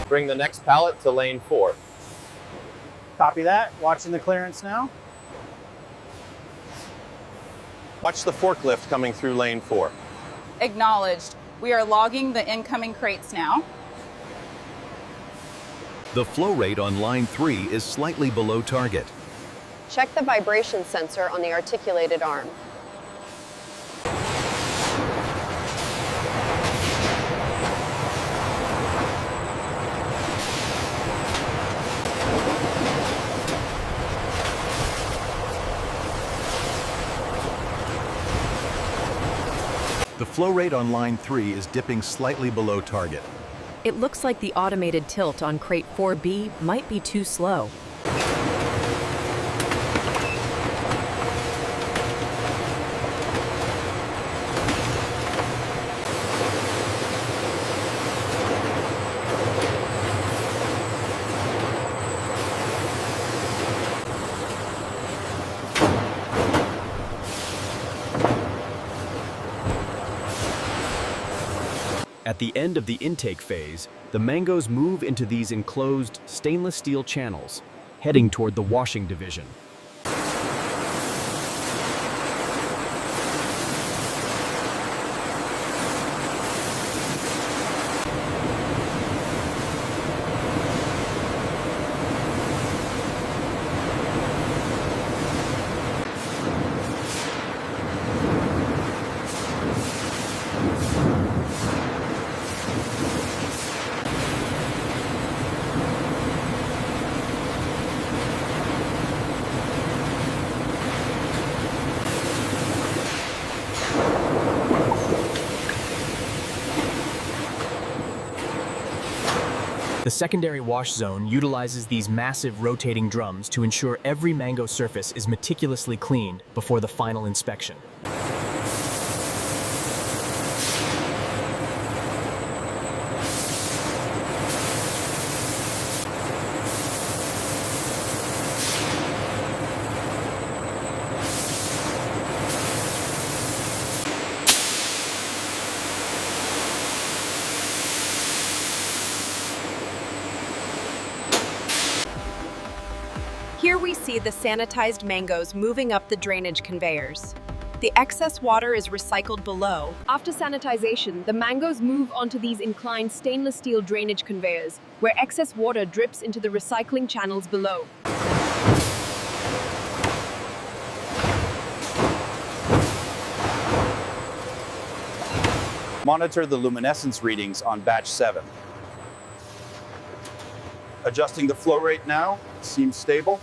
Bring the next pallet to lane 4. Copy that. Watching the clearance now. Watch the forklift coming through lane 4. Acknowledged. We are logging the incoming crates now. The flow rate on line 3 is slightly below target. Check the vibration sensor on the articulated arm. The flow rate on line 3 is dipping slightly below target. It looks like the automated tilt on crate 4B might be too slow. At the end of the intake phase, the mangoes move into these enclosed stainless steel channels, heading toward the washing division. The secondary wash zone utilizes these massive rotating drums to ensure every mango surface is meticulously cleaned before the final inspection. Here we see the sanitized mangoes moving up the drainage conveyors. The excess water is recycled below. After sanitization, the mangoes move onto these inclined stainless steel drainage conveyors, where excess water drips into the recycling channels below. Monitor the luminescence readings on batch 7. Adjusting the flow rate now, seems stable.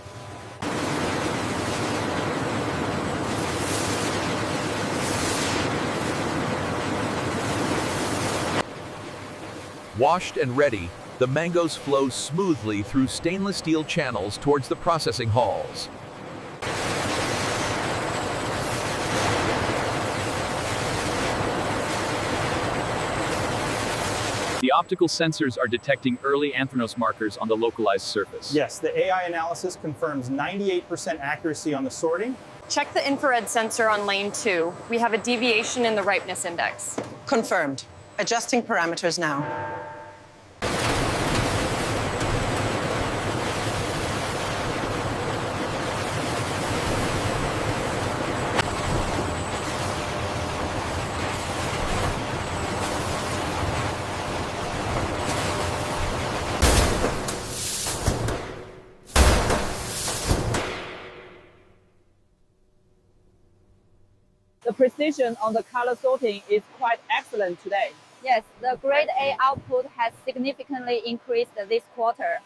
Washed and ready, the mangoes flow smoothly through stainless steel channels towards the processing halls. The optical sensors are detecting early anthracnose markers on the localized surface. Yes, the AI analysis confirms 98% accuracy on the sorting. Check the infrared sensor on lane 2. We have a deviation in the ripeness index. Confirmed. Adjusting parameters now. The precision on the color sorting is quite excellent today. Yes, the grade A output has significantly increased this quarter.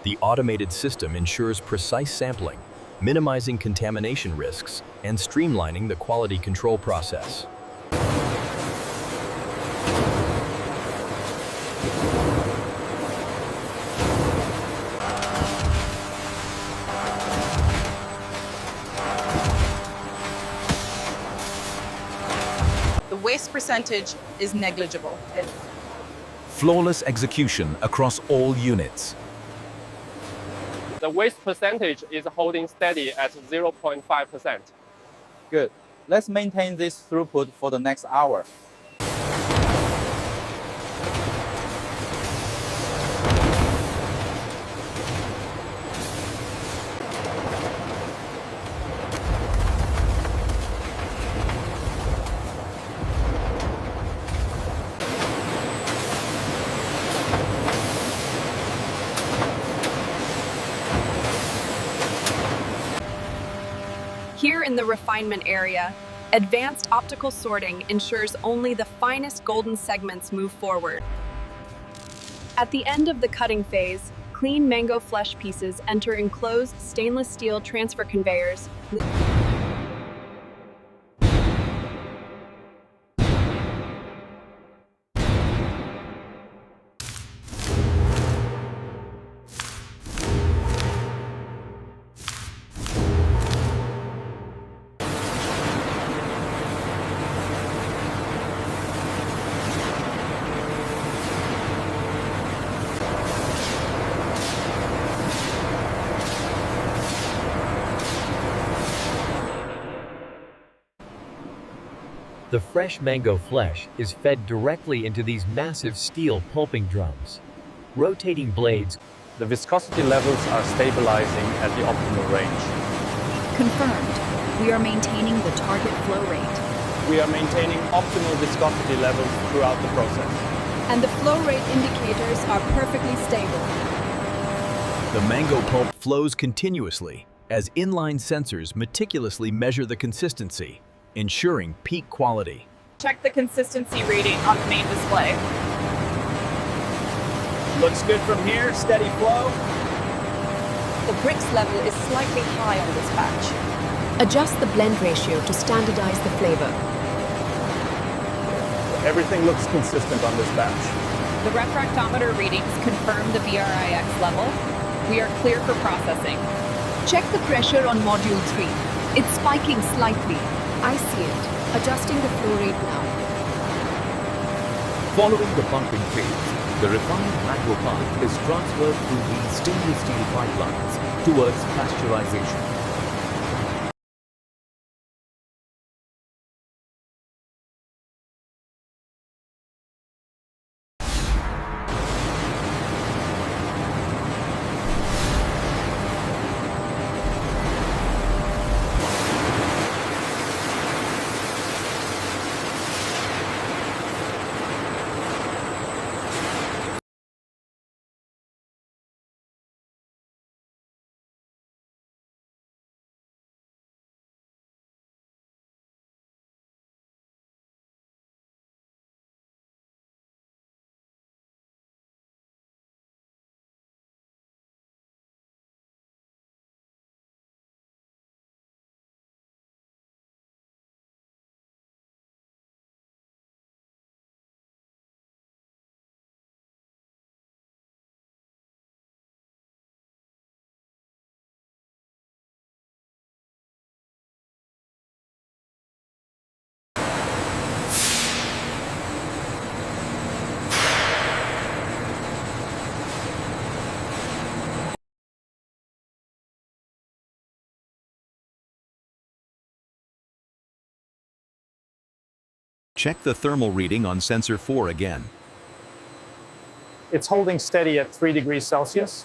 The automated system ensures precise sampling, minimizing contamination risks, and streamlining the quality control process. The waste percentage is negligible. flawless execution across all units. The waste percentage is holding steady at 0.5%. Good. Let's maintain this throughput for the next hour. Here in the refinement area, advanced optical sorting ensures only the finest golden segments move forward. At the end of the cutting phase, clean mango flesh pieces enter enclosed stainless steel transfer conveyors. The fresh mango flesh is fed directly into these massive steel pulping drums. Rotating blades. The viscosity levels are stabilizing at the optimal range. Confirmed. We are maintaining the target flow rate. We are maintaining optimal viscosity levels throughout the process. And the flow rate indicators are perfectly stable. The mango pulp flows continuously as inline sensors meticulously measure the consistency, ensuring peak quality. Check the consistency reading on the main display. Looks good from here, steady flow. The bricks level is slightly high on this batch. Adjust the blend ratio to standardize the flavor. Everything looks consistent on this batch. The refractometer readings confirm the VRIX level. We are clear for processing. Check the pressure on module 3. It's spiking slightly. I see it. Adjusting the flow rate now. Following the pumping phase, the refined mango pulp is transferred through these stainless steel pipelines towards pasteurization. Check the thermal reading on sensor 4 again. It's holding steady at 3 degrees Celsius.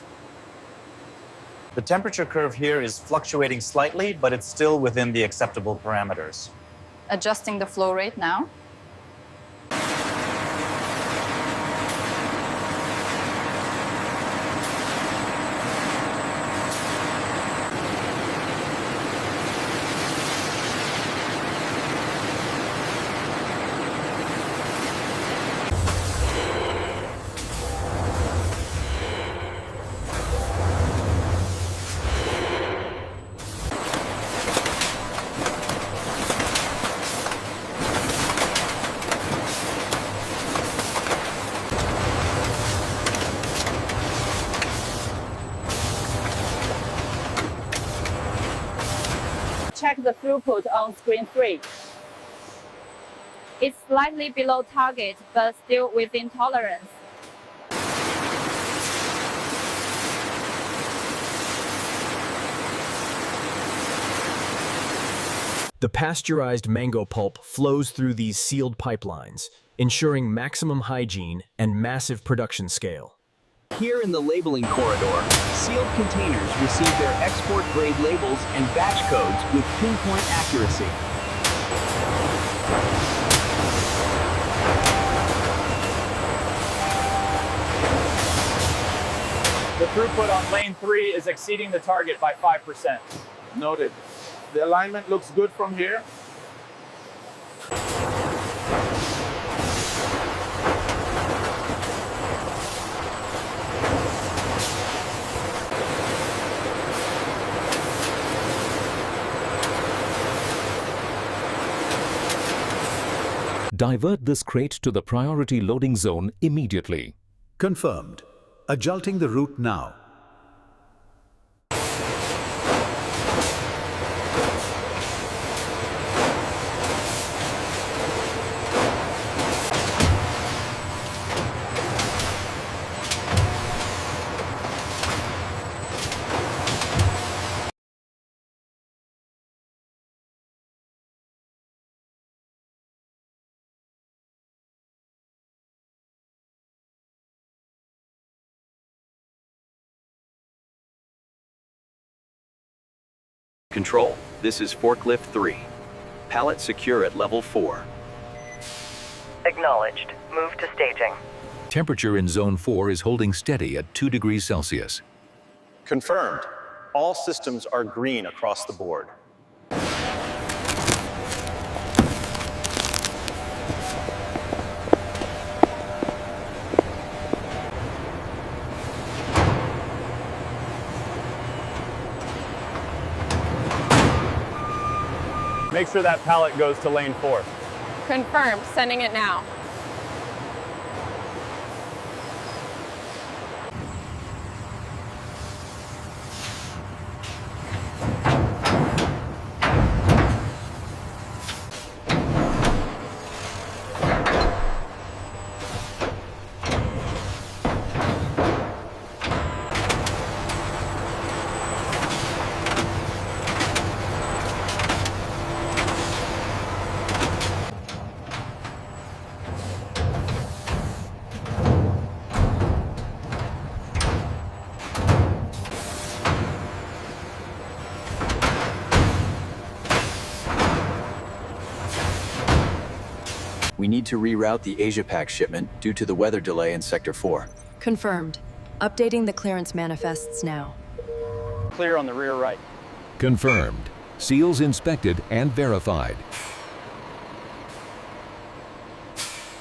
The temperature curve here is fluctuating slightly, but it's still within the acceptable parameters. Adjusting the flow rate now. Check the throughput on screen 3. It's slightly below target, but still within tolerance. The pasteurized mango pulp flows through these sealed pipelines, ensuring maximum hygiene and massive production scale. Here in the labeling corridor, sealed containers receive their export-grade labels and batch codes with pinpoint accuracy. The throughput on lane 3 is exceeding the target by 5%. Noted. The alignment looks good from here. Divert this crate to the priority loading zone immediately. Confirmed. Adjusting the route now. Control, this is forklift 3. Pallet secure at level 4. Acknowledged. Move to staging. Temperature in Zone 4 is holding steady at 2 degrees Celsius. Confirmed. All systems are green across the board. Make sure that pallet goes to lane 4. Confirmed. Sending it now. We need to reroute the Asia Pac shipment due to the weather delay in Sector 4. Confirmed. Updating the clearance manifests now. Clear on the rear right. Confirmed. Seals inspected and verified.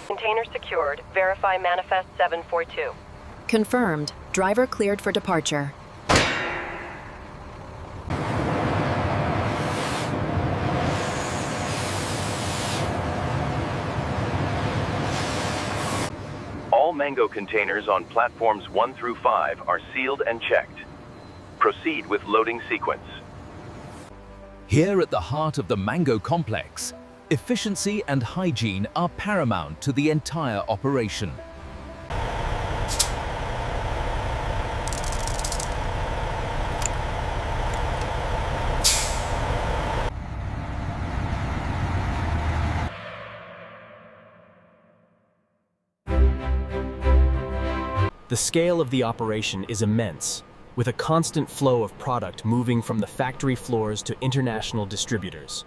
Container secured. Verify manifest 742. Confirmed. Driver cleared for departure. All mango containers on platforms 1 through 5 are sealed and checked. Proceed with loading sequence. Here at the heart of the mango complex, efficiency and hygiene are paramount to the entire operation. The scale of the operation is immense, with a constant flow of product moving from the factory floors to international distributors.